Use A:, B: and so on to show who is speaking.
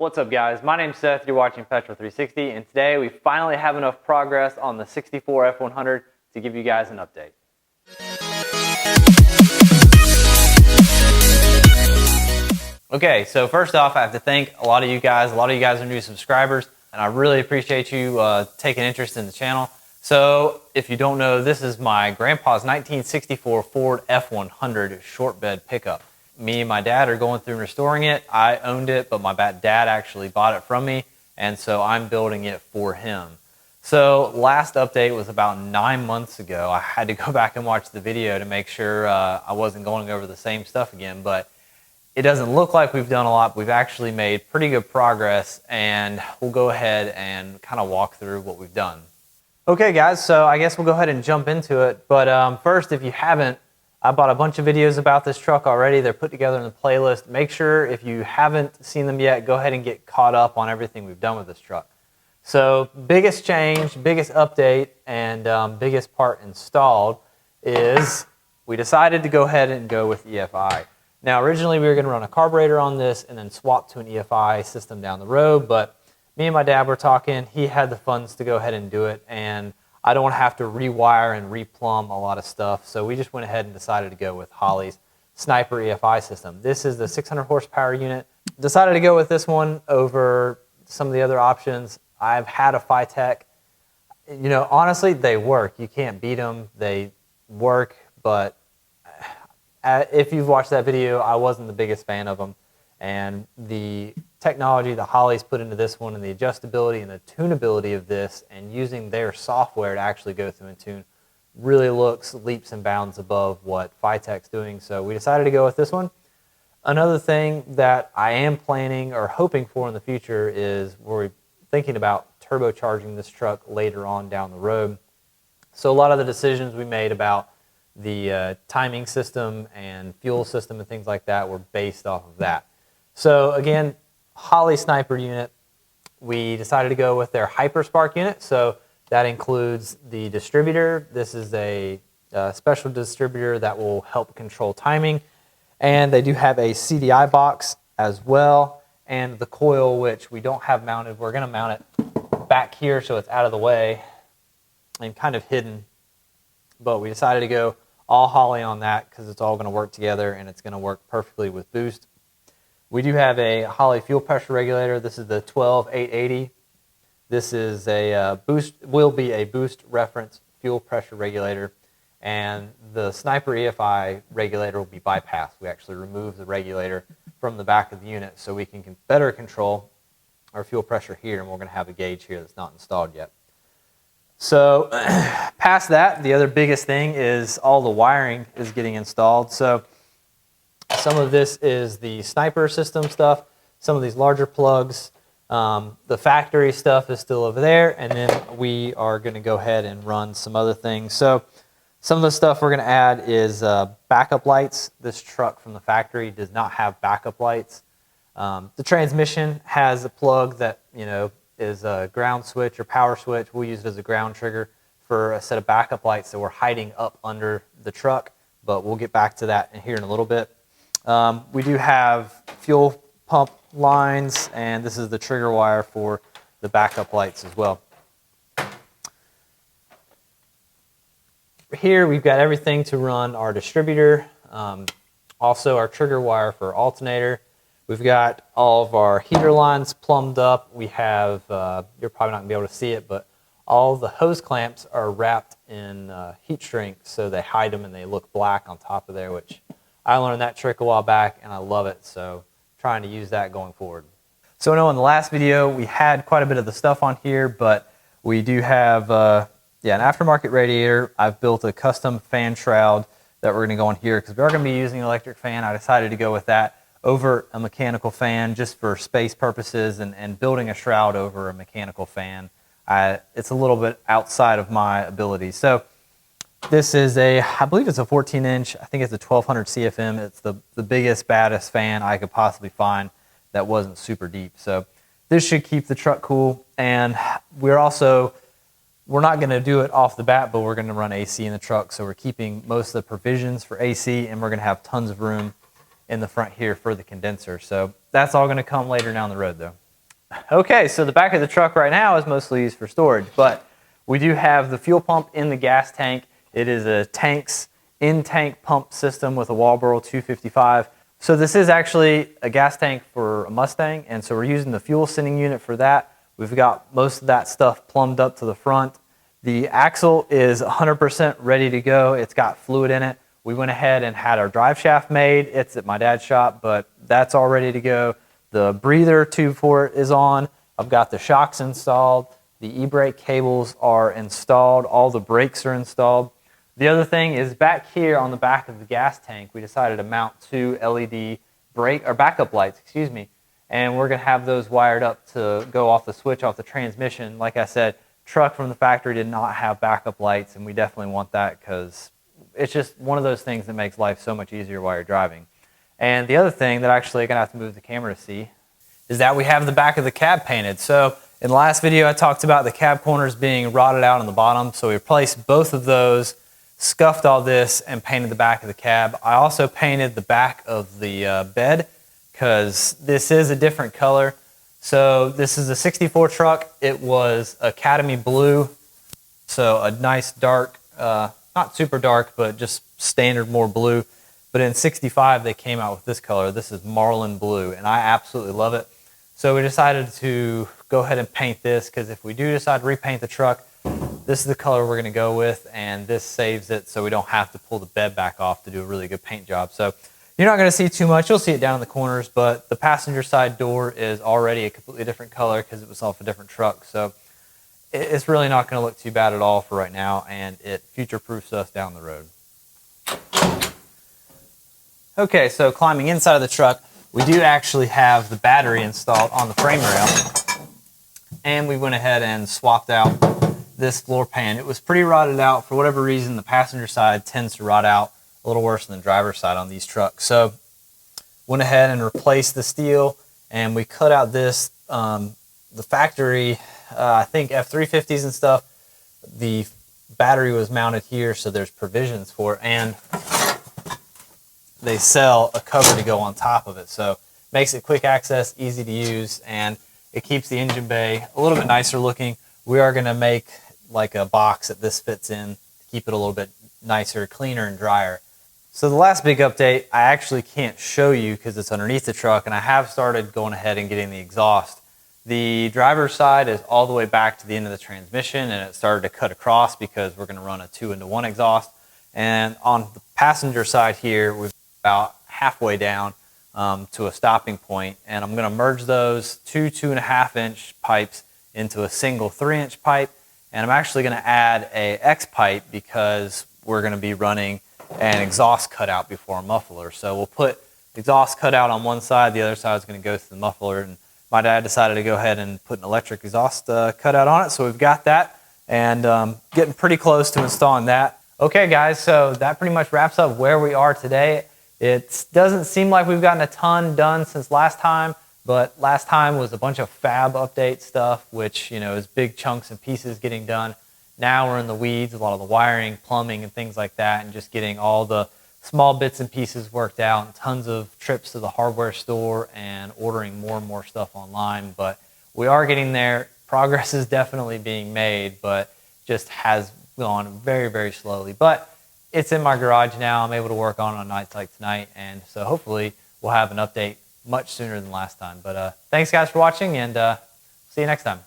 A: What's up guys, my name's Seth, you're watching Petrol 360, and today we finally have enough progress on the 64 F100 to give you guys an update. Okay, so first off I have to thank a lot of you guys are new subscribers, and I really appreciate you taking interest in the channel. So if you don't know, this is my grandpa's 1964 Ford F100 short bed pickup. Me and my dad are going through and restoring it. I owned it, but my dad actually bought it from me, and so I'm building it for him. So last update was about 9 months ago. I had to go back and watch the video to make sure I wasn't going over the same stuff again, but it doesn't look like we've done a lot. We've actually made pretty good progress, and we'll go ahead and kind of walk through what we've done. Okay guys, so I guess we'll go ahead and jump into it, but first, if you haven't, I bought a bunch of videos about this truck already. They're put together in the playlist. Make sure if you haven't seen them yet, go ahead and get caught up on everything we've done with this truck. So biggest change, biggest update, and biggest part installed is we decided to go ahead and go with EFI. Now originally we were going to run a carburetor on this and then swap to an EFI system down the road, but me and my dad were talking. He had the funds to go ahead and do it, and I don't want to have to rewire and replumb a lot of stuff, so we just went ahead and decided to go with Holley's Sniper EFI system. This is the 600 horsepower unit. Decided to go with this one over some of the other options. I've had a Phytech. You know, honestly, they work. You can't beat them. They work, but if you've watched that video, I wasn't the biggest fan of them. And the technology that Holley's put into this one, and the adjustability and the tunability of this, and using their software to actually go through and tune, really looks leaps and bounds above what Phytech's doing. So we decided to go with this one. Another thing that I am planning or hoping for in the future is we're thinking about turbocharging this truck later on down the road. So a lot of the decisions we made about the timing system and fuel system and things like that were based off of that. So again, Holley Sniper unit, we decided to go with their HyperSpark unit. So that includes the distributor. This is a special distributor that will help control timing. And they do have a CDI box as well. And the coil, which we don't have mounted, we're going to mount it back here so it's out of the way and kind of hidden. But we decided to go all Holley on that because it's all going to work together and it's going to work perfectly with boost. We do have a Holley fuel pressure regulator. This is the 12880. This is a will be a boost reference fuel pressure regulator, and the Sniper EFI regulator will be bypassed. We actually remove the regulator from the back of the unit so we can better control our fuel pressure here, and we're going to have a gauge here that's not installed yet. So past that, the other biggest thing is all the wiring is getting installed. So some of this is the Sniper system stuff, some of these larger plugs. The factory stuff is still over there, and then we are going to go ahead and run some other things. So some of the stuff we're going to add is backup lights. This truck from the factory does not have backup lights. The transmission has a plug that, you know, is a ground switch or power switch. We'll use it as a ground trigger for a set of backup lights that we're hiding up under the truck, but we'll get back to that here in a little bit. We do have fuel pump lines, and this is the trigger wire for the backup lights as well. Here we've got everything to run our distributor, also our trigger wire for alternator. We've got all of our heater lines plumbed up. We have, you're probably not going to be able to see it, but all the hose clamps are wrapped in heat shrink, so they hide them and they look black on top of there, which I learned that trick a while back and I love it, so trying to use that going forward. So I know in the last video we had quite a bit of the stuff on here, but we do have an aftermarket radiator. I've built a custom fan shroud that we're going to go on here because we are going to be using an electric fan. I decided to go with that over a mechanical fan just for space purposes, and building a shroud over a mechanical fan. It's a little bit outside of my ability. So this is I believe it's a 14-inch, I think it's a 1200 CFM. It's the biggest, baddest fan I could possibly find that wasn't super deep. So this should keep the truck cool, and we're not going to do it off the bat, but we're going to run AC in the truck, so we're keeping most of the provisions for AC, and we're going to have tons of room in the front here for the condenser. So that's all going to come later down the road though. Okay, so the back of the truck right now is mostly used for storage, but we do have the fuel pump in the gas tank. It is a Tank's in-tank pump system with a Walbro 255. So this is actually a gas tank for a Mustang, and so we're using the fuel sending unit for that. We've got most of that stuff plumbed up to the front. The axle is 100% ready to go. It's got fluid in it. We went ahead and had our drive shaft made. It's at my dad's shop, but that's all ready to go. The breather tube for it is on. I've got the shocks installed. The e-brake cables are installed. All the brakes are installed. The other thing is back here on the back of the gas tank, we decided to mount two LED brake or backup lights, and we're going to have those wired up to go off the switch off the transmission. Like I said, truck from the factory did not have backup lights, and we definitely want that because it's just one of those things that makes life so much easier while you're driving. And the other thing that actually I'm going to have to move the camera to see is that we have the back of the cab painted. So in the last video, I talked about the cab corners being rotted out on the bottom. So we replaced both of those, scuffed all this, and painted the back of the cab. I also painted the back of the bed because this is a different color. So this is a 64 truck. It was Academy blue. So a nice dark, not super dark, but just standard more blue. But in 65, they came out with this color. This is Marlin blue, and I absolutely love it. So we decided to go ahead and paint this because if we do decide to repaint the truck, this is the color we're going to go with, and this saves it so we don't have to pull the bed back off to do a really good paint job. So you're not going to see too much. You'll see it down in the corners, but the passenger side door is already a completely different color because it was off a different truck. So it's really not going to look too bad at all for right now, and it future-proofs us down the road. Okay, so climbing inside of the truck, we do actually have the battery installed on the frame rail, and we went ahead and swapped out this floor pan. It was pretty rotted out. For whatever reason, the passenger side tends to rot out a little worse than the driver's side on these trucks. So went ahead and replaced the steel, and we cut out this, the factory, I think F350s and stuff, the battery was mounted here, so there's provisions for it, and they sell a cover to go on top of it. So makes it quick access, easy to use, and it keeps the engine bay a little bit nicer looking. We are going to make like a box that this fits in to keep it a little bit nicer, cleaner, and drier. So the last big update, I actually can't show you because it's underneath the truck, and I have started going ahead and getting the exhaust. The driver's side is all the way back to the end of the transmission, and it started to cut across because we're going to run a 2-into-1 exhaust. And on the passenger side here, we've about halfway down to a stopping point, and I'm going to merge those two 2.5-inch pipes into a single 3-inch pipe, and I'm actually going to add a X pipe because we're going to be running an exhaust cutout before a muffler. So we'll put exhaust cutout on one side, the other side is going to go through the muffler, and my dad decided to go ahead and put an electric exhaust cutout on it, so we've got that, and getting pretty close to installing that. Okay guys, so that pretty much wraps up where we are today. It doesn't seem like we've gotten a ton done since last time, but last time was a bunch of fab update stuff, which, is big chunks and pieces getting done. Now we're in the weeds, a lot of the wiring, plumbing, and things like that, and just getting all the small bits and pieces worked out, and tons of trips to the hardware store and ordering more and more stuff online. But we are getting there. Progress is definitely being made, but just has gone very, very slowly. But it's in my garage now. I'm able to work on nights like tonight, and so hopefully we'll have an update much sooner than last time. But thanks guys for watching, and see you next time.